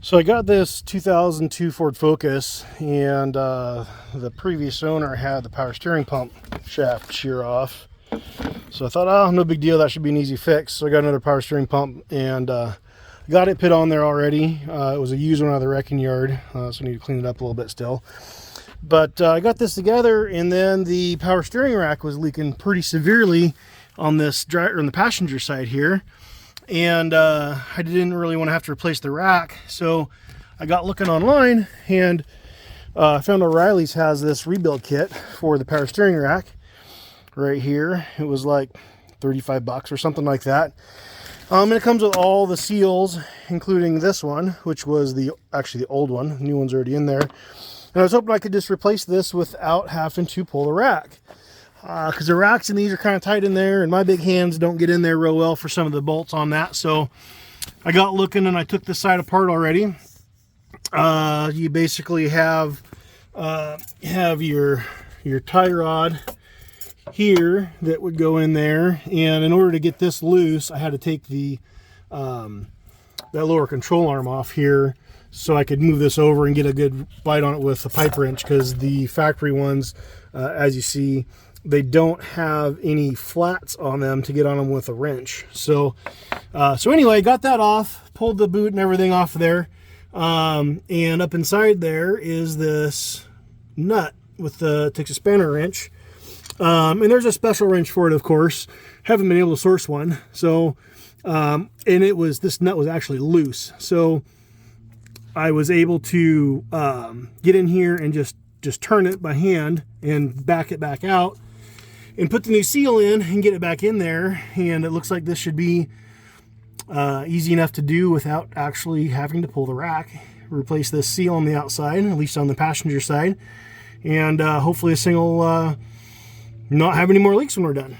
So I got this 2002 Ford Focus, and the previous owner had the power steering pump shaft shear off. So I thought, oh, no big deal, that should be an easy fix. So I got another power steering pump and got it put on there already. It was a used one out of the wrecking yard, so I need to clean it up a little bit still. But I got this together, and then the power steering rack was leaking pretty severely on this driver, on the passenger side here. And I didn't really want to have to replace the rack, so I got looking online and I found O'Reilly's has this rebuild kit for the power steering rack right here. It was like 35 bucks or something like that. And it comes with all the seals, including this one, which was actually the old one. The new one's already in there. And I was hoping I could just replace this without having to pull the rack. Because the racks in these are kind of tight in there, and my big hands don't get in there real well for some of the bolts on that. So I got looking and I took this side apart already. You basically have your tie rod here that would go in there, and in order to get this loose, I had to take the that lower control arm off here so I could move this over and get a good bite on it with a pipe wrench, because the factory ones, as you see, they don't have any flats on them to get on them with a wrench. So anyway, got that off, pulled the boot and everything off there. And up inside there is this nut with the Texas spanner wrench. And there's a special wrench for it, of course. Haven't been able to source one. So, and this nut was actually loose. So I was able to get in here and just turn it by hand and back it back out, and put the new seal in and get it back in there. And it looks like this should be easy enough to do without actually having to pull the rack. Replace this seal on the outside, at least on the passenger side, and hopefully this thing will not have any more leaks when we're done.